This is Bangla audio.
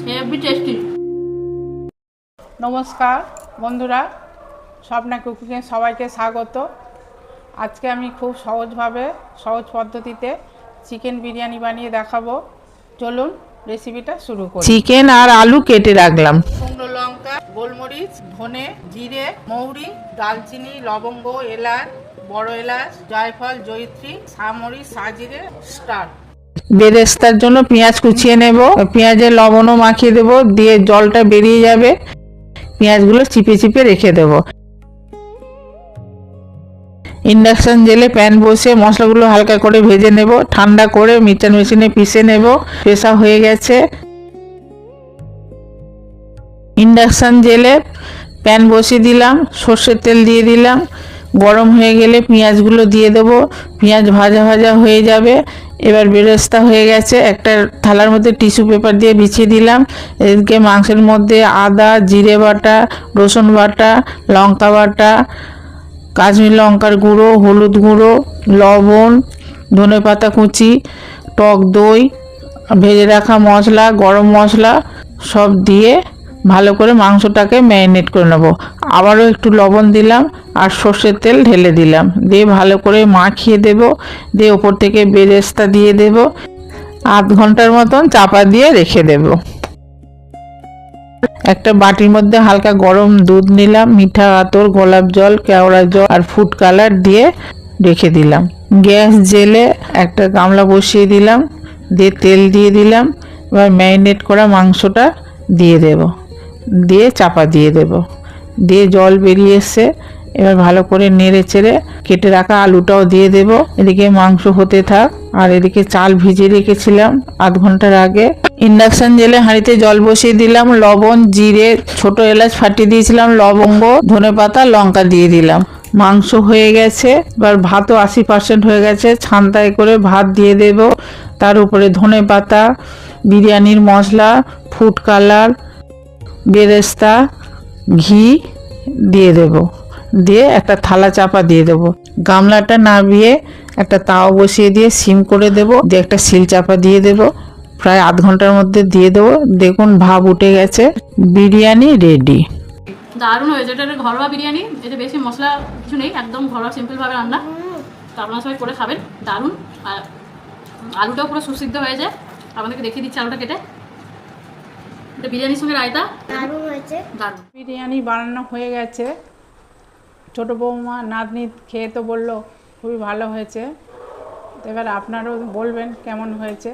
Heavy tasty. নমস্কার বন্ধুরা, স্বপ্না কুকিংয়ে সবাইকে স্বাগত। আজকে আমি খুব সহজ পদ্ধতিতে চিকেন বিরিয়ানি বানিয়ে দেখাবো। চলুন রেসিপিটা শুরু করি। চিকেন আর আলু কেটে রাখলাম। শুকনো লঙ্কা, গোলমরিচ, ধনে, জিরে, মৌরি, দালচিনি, লবঙ্গ, এলাচ, বড় এলাচ, জায়ফল, জয়িত্রী, সামরিচ, সাজিরে, স্টার। বেরেস্তার জন্য পেঁয়াজ কুচিয়ে নেব, পেঁয়াজের লবণও মাখিয়ে দেব, দিয়ে জলটা বেরিয়ে যাবে, পেঁয়াজগুলো চিপে চিপে রেখে দেব। ইন্ডাকশন জেলে প্যান বসে মশলাগুলো হালকা করে ভেজে নেব, ঠান্ডা করে মিক্সচার মেশিনে পিষে নেব। পেষা হয়ে গেছে। ইন্ডাকশন জেলে প্যান বসিয়ে দিলাম, সর্ষের তেল দিয়ে দিলাম, গরম হয়ে গেলে পেঁয়াজগুলো দিয়ে দেবো। পেঁয়াজ ভাজা ভাজা হয়ে যাবে। এবার বেরেস্তা হয়ে গেছে, একটা থালার মধ্যে টিস্যু পেপার দিয়ে বিছিয়ে দিলাম। এদিকে মাংসের মধ্যে আদা, জিরে বাটা, রসুন বাটা, লঙ্কা বাটা, কাশ্মীর লঙ্কার গুঁড়ো, হলুদ গুঁড়ো, লবণ, ধনেপাতা কুচি, টক দই, ভেজে রাখা মশলা, গরম মশলা সব দিয়ে ভালো করে মাংসটাকে ম্যারিনেট করে নেব। আবারও একটু লবণ দিলাম আর সর্ষের তেল ঢেলে দিলাম, দিয়ে ভালো করে মাখিয়ে দেব। দিয়ে ওপর থেকে বেরেস্তা দিয়ে দেব। আধ ঘন্টার মতন চাপা দিয়ে রেখে দেব। একটা বাটির মধ্যে হালকা গরম দুধ নিলাম, মিঠা আতর, গোলাপ জল, কেওড়া জল আর ফুড কালার দিয়ে রেখে দিলাম। গ্যাস জেলে একটা গামলা বসিয়ে দিলাম, দিয়ে তেল দিয়ে দিলাম। এবার ম্যারিনেট করা মাংসটা দিয়ে দেব, দিয়ে চাপা দিয়ে দেব। দিয়ে জল বেরিয়ে এসে এবার ভালো করে নেড়ে চেড়ে কেটে রাখা আলুটাও দিয়ে দেব। এদিকে মাংস হতে থাক, আর এদিকে চাল ভিজিয়ে রেখেছিলাম আধ ঘন্টার আগে। ইন্ডাকশন জেলে হাঁড়িতে জল বসিয়ে দিলাম, লবণ, জিরে, ছোট এলাচ ফাটিয়ে দিয়েছিলাম, লবঙ্গ, ধনেপাতা, লঙ্কা দিয়ে দিলাম। মাংস হয়ে গেছে। এবার ভাতও 80% হয়ে গেছে। ছান্তায় করে ভাত দিয়ে দেব। তার উপরে ধনেপাতা, বিরিয়ানির মশলা, ফুড কালার, বেরেস্তা, ঘি দিয়ে দেব। দিয়ে একটা থালা চাপা দিয়ে দেব। গামলাটা নামিয়ে একটা তাওয়া বসিয়ে দিয়ে সিম করে দেব, দিয়ে একটা সিল চাপা দিয়ে দেব। প্রায় আধ ঘন্টার মধ্যে দিয়ে দেবো। দেখুন ভাপ উঠে গেছে, বিরিয়ানি রেডি। দারুণ হয়েছে। এটা একটা ঘরোয়া বিরিয়ানি, এতে বেশি মশলা কিছু নেই, একদম ঘরোয়া সিম্পলভাবে রান্না। তো আপনারা সবাই করে খাবেন, দারুণ। আর আলুটাও পুরো সুসিদ্ধ হয়ে যায়। আপনাদেরকে দেখিয়ে দিচ্ছি আলুটা কেটে। এটা বিরিয়ানির সঙ্গে রায়তা, দারুণ হয়েছে, দারুণ। বিরিয়ানি বানানো হয়ে গেছে। ছোটো বৌমা নাতনি খেয়ে তো বললো খুবই ভালো হয়েছে। এবার আপনারাও বলবেন কেমন হয়েছে।